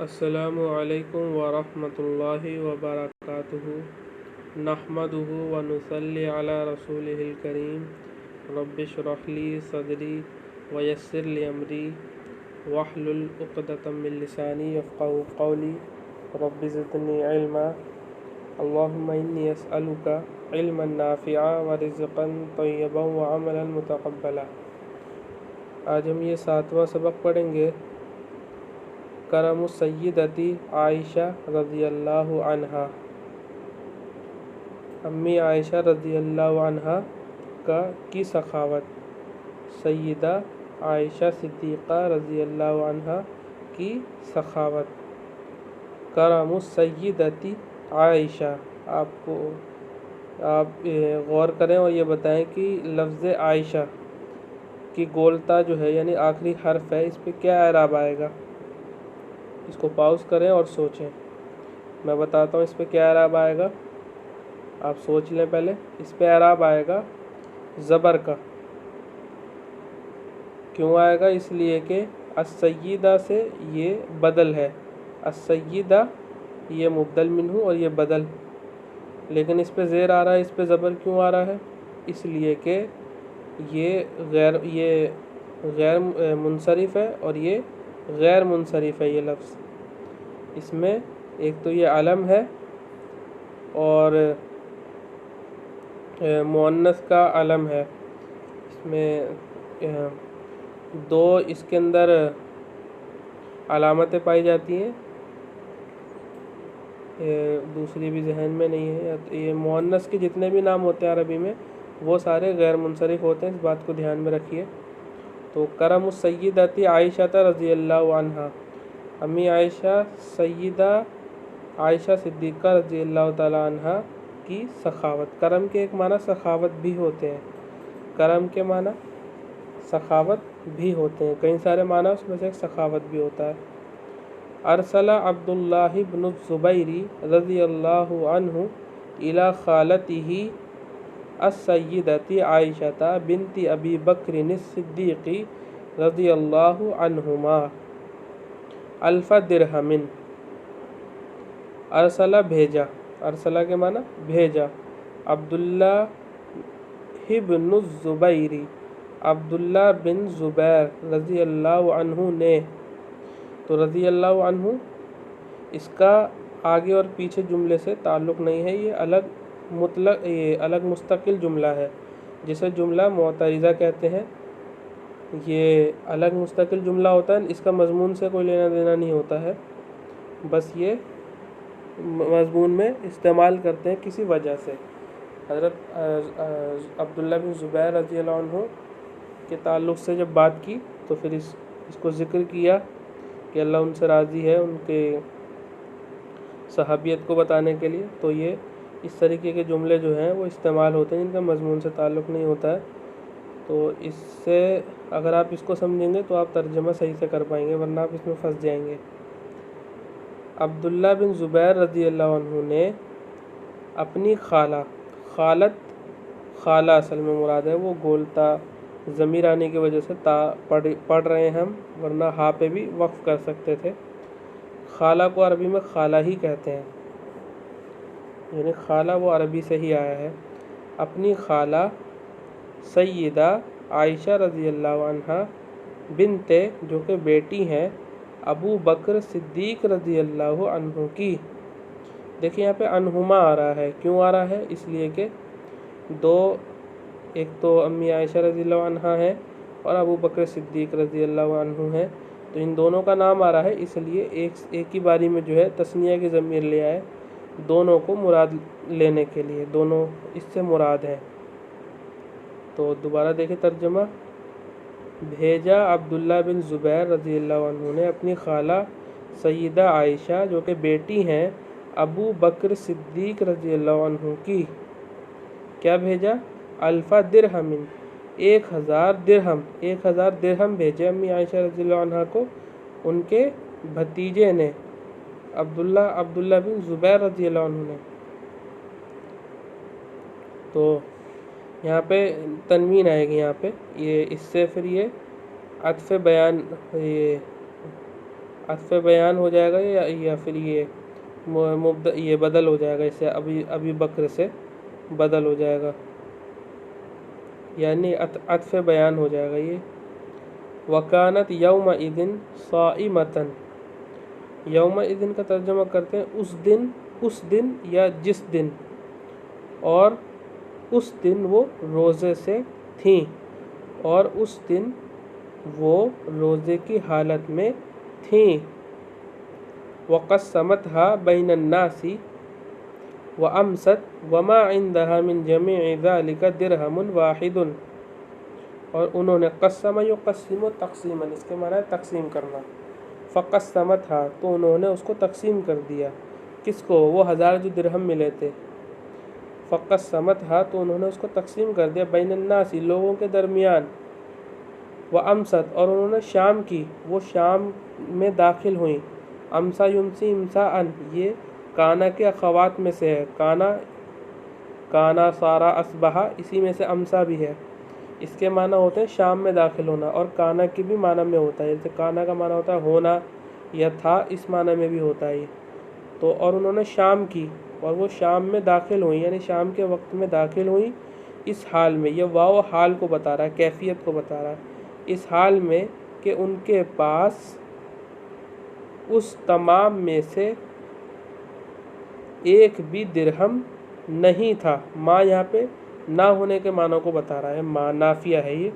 السلام علیکم ورحمۃ اللہ وبرکاتہ نحمدہ ونصلی علی رسولہ الکریم رب اشرح لی صدری ویسر لی امری واحلل عقدۃ من لسانی یفقہوا قولی رب زدنی علما اللہم انی اسألک علما نافعا ورزقا طیبا وعملا متقبلا۔ آج ہم یہ 7واں سبق پڑھیں گے، کرم السیدتی عائشہ رضی اللہ عنہا۔ امی عائشہ رضی اللہ عنہا کی سخاوت، سیدہ عائشہ صدیقہ رضی اللہ عنہا کی سخاوت۔ کرم السیدتی عائشہ، آپ غور کریں اور یہ بتائیں کہ لفظ عائشہ کی گولتا جو ہے یعنی آخری حرف ہے، اس پہ کیا اعراب آئے گا؟ اس کو پاؤز کریں اور سوچیں، میں بتاتا ہوں اس پہ کیا اعراب آئے گا، آپ سوچ لیں پہلے۔ اس پہ اعراب آئے گا زبر کا۔ کیوں آئے گا؟ اس لیے کہ السیدہ سے یہ بدل ہے، السیدہ یہ مبدل منہ اور یہ بدل، لیکن اس پہ زیر آ رہا ہے، اس پہ زبر کیوں آ رہا ہے؟ اس لیے کہ یہ غیر منصرف ہے اور یہ غیر منصرف ہے۔ یہ لفظ اس میں ایک تو یہ علم ہے اور مؤنث کا علم ہے، اس میں دو اس کے اندر علامتیں پائی جاتی ہیں، دوسری بھی ذہن میں نہیں ہے۔ یہ مؤنث کے جتنے بھی نام ہوتے ہیں عربی میں وہ سارے غیر منصرف ہوتے ہیں، اس بات کو دھیان میں رکھیے۔ تو کرم السیدتی عائشہ رضی اللہ عنہا، امی عائشہ سیدہ عائشہ صدیقہ رضی اللہ تعالی عنہا کی سخاوت۔ کرم کے ایک معنی سخاوت بھی ہوتے ہیں، کرم کے معنی سخاوت بھی ہوتے ہیں، کئی سارے معنی اس میں سے ایک سخاوت بھی ہوتا ہے۔ ارسل عبداللہ بن الزبیر رضی اللہ عنہ الی خالتہ السیدۃ عائشہ بنت ابی بکر الصدیق رضی اللہ عنہما الف درہم۔ ارسلہ بھیجا، ارسلہ کے معنی بھیجا، عبداللہ بن الزبیر عبداللہ بن زبیر رضی اللہ عنہ نے، تو رضی اللہ عنہ اس کا آگے اور پیچھے جملے سے تعلق نہیں ہے، یہ الگ مستقل جملہ ہے، جسے جملہ معترضہ کہتے ہیں۔ یہ الگ مستقل جملہ ہوتا ہے، اس کا مضمون سے کوئی لینا دینا نہیں ہوتا ہے، بس یہ مضمون میں استعمال کرتے ہیں کسی وجہ سے۔ حضرت عبداللہ بن زبیر رضی اللہ عنہ کے تعلق سے جب بات کی تو پھر اس کو ذکر کیا کہ اللہ ان سے راضی ہے، ان کے صحابیت کو بتانے کے لیے، تو یہ اس طریقے کے جملے جو ہیں وہ استعمال ہوتے ہیں جن کا مضمون سے تعلق نہیں ہوتا ہے۔ تو اس سے اگر آپ اس کو سمجھیں گے تو آپ ترجمہ صحیح سے کر پائیں گے، ورنہ آپ اس میں پھنس جائیں گے۔ عبداللہ بن زبیر رضی اللہ عنہ نے اپنی خالہ، خالہ اصل میں مراد ہے، وہ گولتا ضمیر آنے کی وجہ سے تا پڑھ رہے ہیں ہم، ورنہ ہا پہ بھی وقف کر سکتے تھے۔ خالہ کو عربی میں خالہ ہی کہتے ہیں، یعنی خالہ وہ عربی سے ہی آیا ہے۔ اپنی خالہ سیدہ عائشہ رضی اللہ عنہا بنت، جو کہ بیٹی ہیں ابو بکر صدیق رضی اللہ عنہ کی۔ دیکھیں یہاں پہ عنہما آ رہا ہے، کیوں آ رہا ہے؟ اس لیے کہ ایک تو امی عائشہ رضی اللہ عنہا ہے اور ابو بکر صدیق رضی اللہ عنہ ہے، تو ان دونوں کا نام آ رہا ہے، اس لیے ایک ہی باری میں جو ہے تثنیہ کی ضمیر لے آئے، دونوں کو مراد لینے کے لیے، دونوں اس سے مراد ہیں۔ تو دوبارہ دیکھیں ترجمہ، بھیجا عبداللہ بن زبیر رضی اللہ عنہ نے اپنی خالہ سیدہ عائشہ جو کہ بیٹی ہیں ابو بکر صدیق رضی اللہ عنہ کی، کیا بھیجا؟ الف درہم، 1000 درہم، 1000 درہم بھیجے امی عائشہ رضی اللہ عنہ کو ان کے بھتیجے نے، عبداللہ بن زبیر رضی اللہ عنہ نے۔ تو یہاں پہ تنوین آئے گی، یہاں پہ یہ اس سے پھر یہ عطف بیان، یہ عطف بیان ہو جائے گا یا پھر یہ بدل ہو جائے گا، اسے ابی بکر سے بدل ہو جائے گا، یعنی عطف بیان ہو جائے گا یہ۔ وکانت یومئذ صائمۃ، یومئذ کا ترجمہ کرتے ہیں اس دن یا جس دن، اور اس دن وہ روزے سے تھیں، اور اس دن وہ روزے کی حالت میں تھیں۔ وقسمتها بین الناس وامست وما عندها من جمیع ذلك درہم واحد، اور انہوں نے قسم یقسم تقسیما، اس کے معنی ہے تقسیم کرنا، فقسمتها تو انہوں نے اس کو تقسیم کر دیا، کس کو؟ وہ 1000 جو درہم ملے تھے، فقسمتها تو انہوں نے اس کو تقسیم کر دیا، بین الناس لوگوں کے درمیان، وامست اور انہوں نے شام کی، وہ شام میں داخل ہوئیں، امسا یمسی امساء، یہ کانا کے اخوات میں سے ہے، کانا سارا اصبحا، اسی میں سے امسا بھی ہے، اس کے معنی ہوتے ہیں شام میں داخل ہونا، اور کانا کی بھی معنی میں ہوتا ہے، جیسے کانا کا معنی ہوتا ہے ہونا یا تھا، اس معنی میں بھی ہوتا ہے یہ تو۔ اور انہوں نے شام کی، اور وہ شام میں داخل ہوئیں، یعنی شام کے وقت میں داخل ہوئیں، اس حال میں، یہ واو حال کو بتا رہا ہے، کیفیت کو بتا رہا ہے، اس حال میں کہ ان کے پاس اس تمام میں سے ایک بھی درہم نہیں تھا۔ ما یہاں پہ نہ ہونے کے معنی کو بتا رہا ہے، ما نافیہ ہے یہ،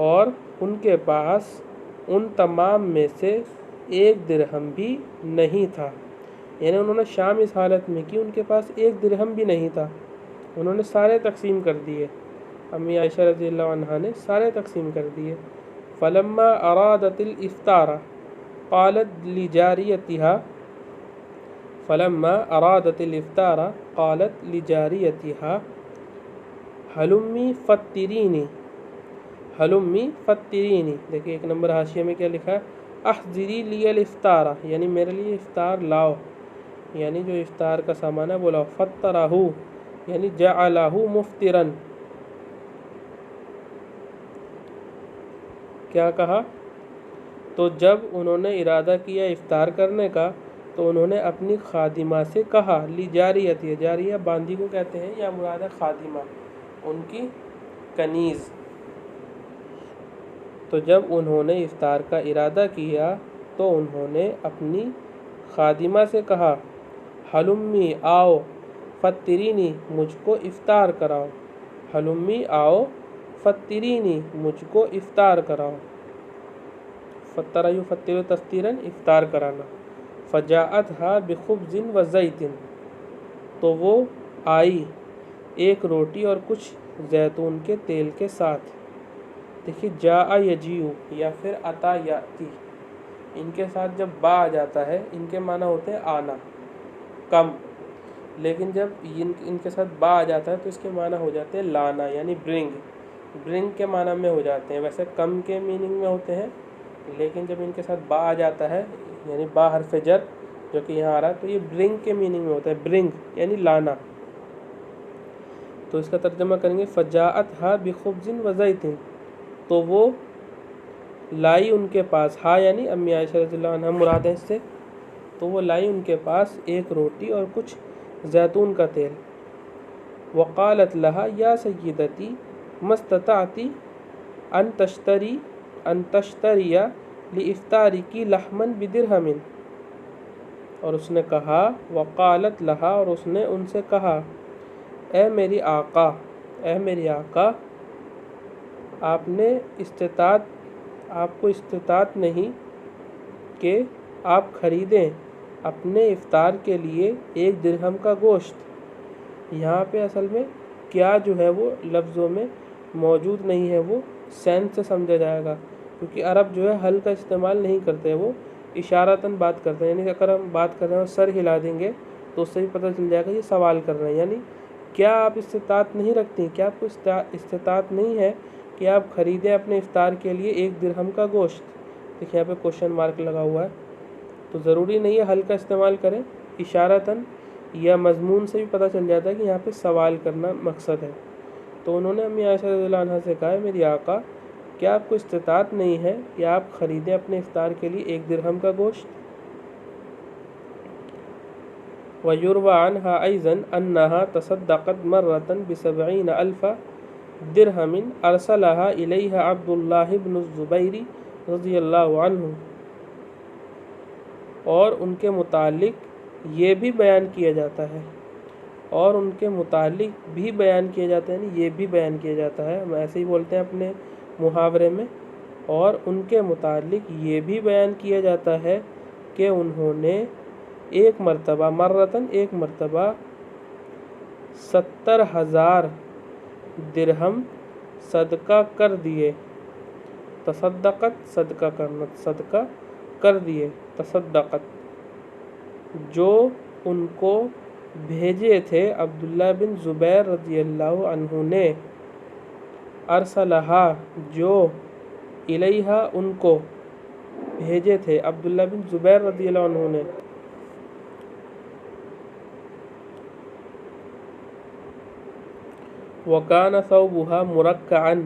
اور ان کے پاس ان تمام میں سے ایک درہم بھی نہیں تھا، یعنی انہوں نے شام اس حالت میں کی، ان کے پاس ایک درہم بھی نہیں تھا، انہوں نے سارے تقسیم کر دیے، امی عائشہ رضی اللہ عنہا نے سارے تقسیم کر دیے۔ فلما ارادت الافطار قالت لجاریتها، فلما ارادت الافطار قالت لجاریتها حلمی فطرینی، حلمی فطرینی، دیکھیں ایک نمبر حاشیے میں کیا لکھا ہے، احضری لی الافطار، یعنی میرے لیے افطار لاؤ، یعنی جو افطار کا سامان ہے وہ لاؤ، فطرہ یعنی جعلہ مفطرا، کیا کہا؟ تو جب انہوں نے ارادہ کیا افطار کرنے کا تو انہوں نے اپنی خادمہ سے کہا، لی جاریتی، جاریہ باندی کو کہتے ہیں، یا مراد ہے خادمہ، ان کی کنیز، تو جب انہوں نے افطار کا ارادہ کیا تو انہوں نے اپنی خادمہ سے کہا، حلمی آؤ، فطرینی مجھ کو افطار کراؤ، حلمی آؤ فطرینی مجھ کو افطار کراؤ، فطر یفطر تفطیرا افطار کرانا، فجاءتها بخبز وزیت تو وہ آئی ایک روٹی اور کچھ زیتون کے تیل کے ساتھ، دیکھیے جاء یجیء یا پھر اتا یاتی، ان کے ساتھ جب با آ جاتا ہے ان کے معنی ہوتے ہیں آنا، کم، لیکن جب ان کے ساتھ با آ جاتا ہے تو اس کے معنی ہو جاتے ہیں لانا، یعنی برنگ کے معنی میں ہو جاتے ہیں، ویسے کم کے میننگ میں ہوتے ہیں، لیکن جب ان کے ساتھ با آ جاتا ہے یعنی با حرف جر جو کہ یہاں آ رہا ہے، تو یہ برنگ کے میننگ میں ہوتا ہے، برنگ یعنی لانا، تو اس کا ترجمہ کریں گے فجاءتها بخبز وزیت، تو وہ لائی ان کے پاس، ہاں یعنی امی عائشہ رضی اللہ عنہ مراد ہے اس سے، تو وہ لائی ان کے پاس ایک روٹی اور کچھ زیتون کا تیل، وقالت لها یا سیدتی ما استطعت ان تشتری لافطارکی لحما بدرہم، اور اس نے کہا، وقالت لها اور اس نے ان سے کہا، اے میری آقا، آپ کو استطاعت نہیں کہ آپ خریدیں اپنے افطار کے لیے 1 درہم کا گوشت، یہاں پہ اصل میں کیا جو ہے وہ لفظوں میں موجود نہیں ہے، وہ سینس سے سمجھا جائے گا، کیونکہ عرب جو ہے حل کا استعمال نہیں کرتے، وہ اشارتاً بات کرتے ہیں، یعنی اگر ہم بات کر رہے ہیں اور سر ہلا دیں گے تو اس سے بھی پتہ چل جائے گا یہ سوال کر رہے ہیں، یعنی کیا آپ استطاعت نہیں رکھتی، کیا آپ کو استطاعت نہیں ہے کہ آپ خریدیں اپنے افطار کے لیے 1 درہم کا گوشت، دیکھیں یہاں پہ کوشچن مارک لگا ہوا ہے، تو ضروری نہیں ہے حل کا استعمال کریں، اشارتاً یا مضمون سے بھی پتہ چل جاتا ہے کہ یہاں پہ سوال کرنا مقصد ہے، تو انہوں نے امی عائشہ رضی اللہ عنہ سے کہا، میری آقا کیا آپ کو استطاعت نہیں ہے کہ آپ خریدیں اپنے افطار کے لیے 1 درہم کا گوشت؟ وَيُرْوَى عَنْهَا أَيْضًا أَنَّهَا تَصَدَّقَتْ مَرَّةً ب70 ألف درہم ارسلها الیہا عبداللہ بن الزبیر رضی اللہ عنہ۔ اور ان کے متعلق یہ بھی بیان کیا جاتا ہے یہ بھی بیان کیا جاتا ہے، ہم ایسے ہی بولتے ہیں اپنے محاورے میں، اور ان کے متعلق یہ بھی بیان کیا جاتا ہے کہ انہوں نے ایک مرتبہ 70,000 درہم صدقہ کر دیے۔ تصدقت صدقہ کرنا، صدقہ کر دیے، تصدقت، جو ان کو بھیجے تھے عبداللہ بن زبیر رضی اللہ عنہ نے، ارسلہا، جو الیہا، ان کو بھیجے تھے عبداللہ بن زبیر رضی اللہ عنہ نے۔ وَكَانَ ثَوْبُهَا مُرَكَّعًا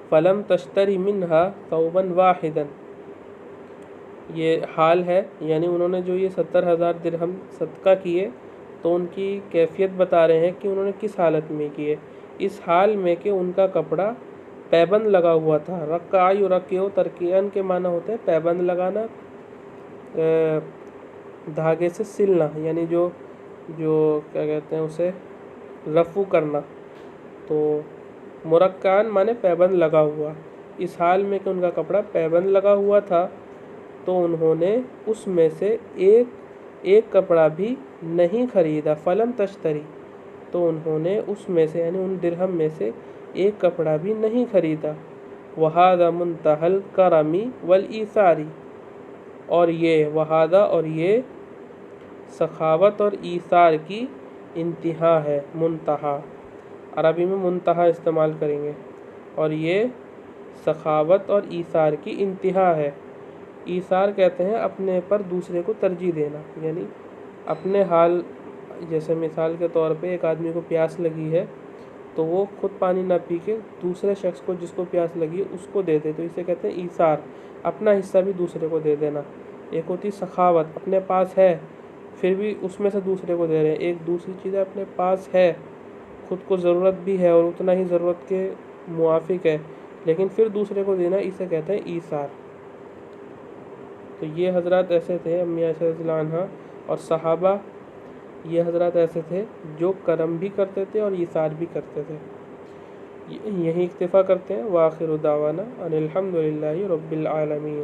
فَلَمْ تَشْتَرِ مِنْهَا ثَوْبًا وَاحِدًا۔ یہ حال ہے، یعنی انہوں نے جو یہ 70,000 درہم صدقہ کیے تو ان کی کیفیت بتا رہے ہیں کہ انہوں نے کس حالت میں کیے۔ اس حال میں کہ ان کا کپڑا پیبند لگا ہوا تھا۔ رکع یرکع، ترکیعاً کے معنی ہوتے ہیں پیبند لگانا، دھاگے سے سلنا، یعنی جو کیا کہتے ہیں اسے، رفو کرنا۔ تو مرکعاً مانے پیبند لگا ہوا، اس حال میں کہ ان کا کپڑا پیبند لگا ہوا تھا تو انہوں نے اس میں سے ایک کپڑا بھی نہیں خریدا۔ فلم تشتری، تو انہوں نے اس میں سے یعنی ان درہم میں سے ایک کپڑا بھی نہیں خریدا۔ وَهَذَا مُنْتَهَى الْكَرَمِ وَالْإِيثَارِ، اور یہ سخاوت اور ایثار کی انتہا ہے۔ منتہا، عربی میں منتہا استعمال کریں گے، اور یہ سخاوت اور ایثار کی انتہا ہے۔ ایثار کہتے ہیں اپنے پر دوسرے کو ترجیح دینا، یعنی اپنے حال، جیسے مثال کے طور پہ ایک آدمی کو پیاس لگی ہے تو وہ خود پانی نہ پی کے دوسرے شخص کو جس کو پیاس لگی ہے اس کو دے دے، تو اسے کہتے ہیں ایثار، اپنا حصہ بھی دوسرے کو دے دینا۔ ایک ہوتی سخاوت، اپنے پاس ہے پھر بھی اس میں سے دوسرے کو دے رہے ہیں۔ ایک دوسری چیز ہے اپنے پاس ہے، خود کو ضرورت بھی ہے اور اتنا ہی ضرورت کے موافق ہے لیکن پھر دوسرے کو دینا، اسے کہتے ہیں ایثار۔ تو یہ حضرات ایسے تھے، امی عائشہ رضی اللہ عنہ اور صحابہ، یہ حضرات ایسے تھے جو کرم بھی کرتے تھے اور ایثار بھی کرتے تھے۔ یہیں اکتفا کرتے ہیں۔ وآخر دعوانا ان الحمد للہ رب العالمین۔